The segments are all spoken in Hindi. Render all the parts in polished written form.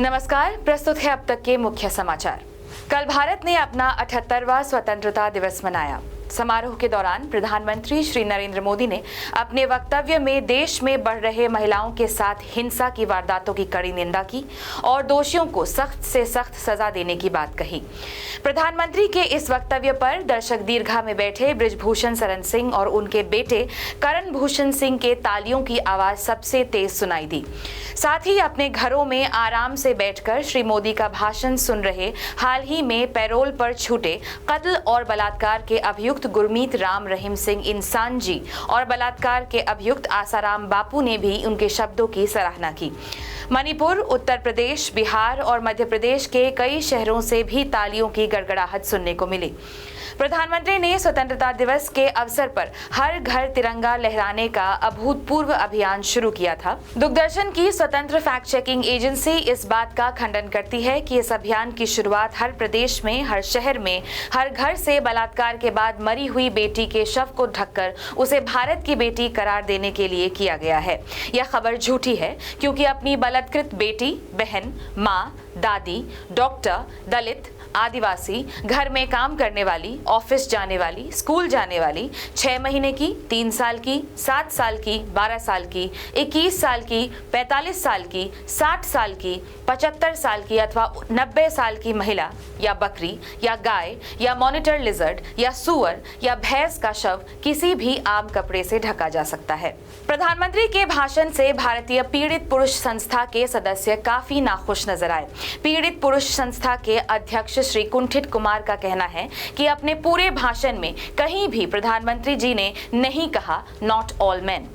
नमस्कार, प्रस्तुत है अब तक के मुख्य समाचार। कल भारत ने अपना 78वां स्वतंत्रता दिवस मनाया। समारोह के दौरान प्रधानमंत्री श्री नरेंद्र मोदी ने अपने वक्तव्य में देश में बढ़ रहे महिलाओं के साथ हिंसा की वारदातों की कड़ी निंदा की और दोषियों को सख्त से सख्त सजा देने की बात कही। प्रधानमंत्री के इस वक्तव्य पर दर्शक दीर्घा में बैठे बृजभूषण शरण सिंह और उनके बेटे करण भूषण सिंह के तालियों की आवाज सबसे तेज सुनाई दी। साथ ही अपने घरों में आराम से बैठकर श्री मोदी का भाषण सुन रहे हाल ही में पैरोल पर छूटे कत्ल और बलात्कार के अभियुक्त गुरमीत राम रहीम सिंह इंसान जी और बलात्कार के अभियुक्त आसाराम बापू ने भी उनके शब्दों की सराहना की। मणिपुर, उत्तर प्रदेश, बिहार और मध्य प्रदेश के कई शहरों से भी तालियों की गड़गड़ाहट सुनने को मिली। प्रधानमंत्री ने स्वतंत्रता दिवस के अवसर पर हर घर तिरंगा लहराने का अभूतपूर्व अभियान शुरू किया था। दूरदर्शन की स्वतंत्र फैक्ट चेकिंग एजेंसी इस बात का खंडन करती है कि इस अभियान की शुरुआत हर प्रदेश में, हर शहर में, हर घर से बलात्कार के बाद मरी हुई बेटी के शव को ढककर उसे भारत की बेटी करार देने के लिए किया गया है। यह खबर झूठी है क्योंकि अपनी बलात्कृत बेटी, बहन, माँ, दादी, डॉक्टर, दलित, आदिवासी, घर में काम करने वाली, ऑफिस जाने वाली, स्कूल जाने वाली, 6 महीने की, 3 साल की, 7 साल की, 12 साल की, 21 साल की, 45 साल की, 60 साल की, 75 साल की अथवा 90 साल की महिला या बकरी या गाय या मॉनिटर लिजर्ड या सुअर या भैंस का शव किसी भी आम कपड़े से ढका जा सकता है। प्रधानमंत्री के भाषण से भारतीय पीड़ित पुरुष संस्था के सदस्य काफी नाखुश नजर आए। पीड़ित पुरुष संस्था के अध्यक्ष श्री कुंठित कुमार का कहना है कि अपने पूरे भाषण में कहीं भी प्रधानमंत्री जी ने नहीं कहा नॉट ऑल मेन।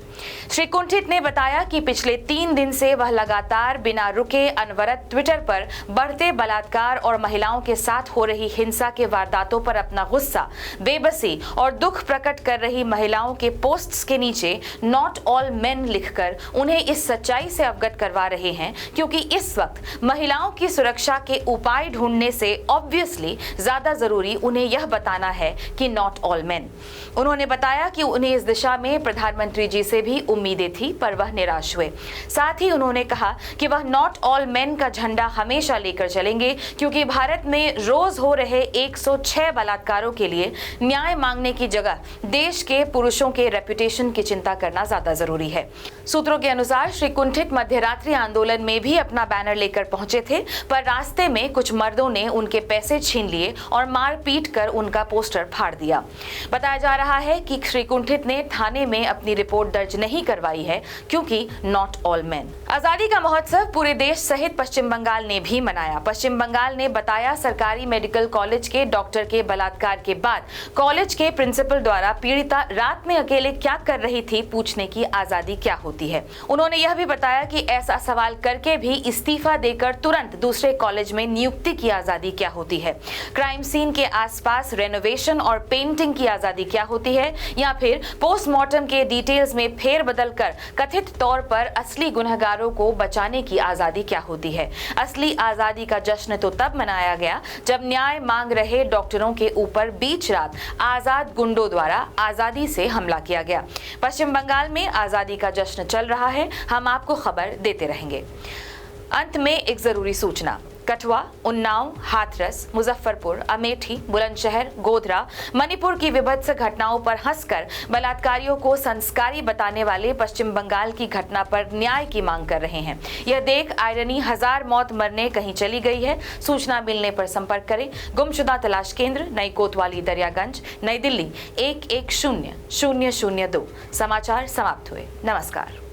श्री कुंठित ने बताया कि पिछले 3 दिन से वह लगातार बिना रुके अनवरत ट्विटर पर बढ़ते बलात्कार और महिलाओं के साथ हो रही हिंसा के वारदातों पर अपना गुस्सा, बेबसी और दुख प्रकट कर रही महिलाओं के पोस्ट्स के नीचे नॉट ऑल मेन लिखकर उन्हें इस सच्चाई से अवगत करवा रहे हैं क्योंकि इस वक्त महिलाओं की सुरक्षा के उपाय ढूंढने से ऑब्वियसली ज्यादा जरूरी उन्हें यह बताना है कि नॉट ऑल मेन। उन्होंने बताया कि उन्हें इस दिशा में प्रधानमंत्री जी से भी उम्मीदें थी पर वह निराश हुए। साथ ही उन्होंने कहा कि वह नॉट ऑल मेन का झंडा हमेशा लेकर चलेंगे क्योंकि भारत में रोज हो रहे 106 बलात्कारों के लिए न्याय मांगने की जगह देश के पुरुषों के रेपुटेशन की चिंता करना ज्यादा जरूरी है। सूत्रों के अनुसार श्री कुंठित मध्यरात्रि आंदोलन में भी अपना बैनर लेकर पहुंचे थे पर रास्ते में कुछ मर्दों ने उनके पैसे छीन लिए और मारपीट कर उनका पोस्टर फाड़ दिया। बताया जा रहा है कि श्री कुंठित ने थाने में अपनी रिपोर्ट दर्ज नहीं करवाई है क्योंकि नॉट ऑल मेन। आजादी का महोत्सव पूरे देश सहित पश्चिम बंगाल ने भी मनाया। पश्चिम बंगाल ने बताया सरकारी मेडिकल कॉलेज के डॉक्टर के बलात्कार के बाद कॉलेज के प्रिंसिपल द्वारा पीड़िता रात में अकेले क्या कर रही थी पूछने की आजादी क्या होती है। उन्होंने यह भी बताया कि ऐसा सवाल करके भी इस्तीफा देकर तुरंत दूसरे कॉलेज में नियुक्ति की आजादी क्या होती है। क्राइम सीन के आसपास रेनोवेशन और पेंटिंग की आजादी क्या होती है या फिर पोस्टमार्टम के डिटेल्स में फेर बदल कर कथित तौर पर असली गुनहगारों को बचाने की आजादी क्या होती है। असली आजादी का जश्न तो तब मनाया गया जब न्याय मांग रहे डॉक्टरों के ऊपर बीच रात आजाद गुंडों द्वारा आजादी से हमला किया गया। पश्चिम बंगाल में आजादी का जश्न चल रहा है, हम आपको खबर देते रहेंगे। अंत में एक जरूरी सूचना। कठुआ, उन्नाव, हाथरस, मुजफ्फरपुर, अमेठी, बुलंदशहर, गोधरा, मणिपुर की विभत्स घटनाओं पर हंसकर बलात्कारियों को संस्कारी बताने वाले पश्चिम बंगाल की घटना पर न्याय की मांग कर रहे हैं। यह देख आयरनी 1000 मौत मरने कहीं चली गई है। सूचना मिलने पर संपर्क करें। गुमशुदा तलाश केंद्र, नई कोतवाली, दरियागंज, नई दिल्ली 110002। समाचार समाप्त हुए। नमस्कार।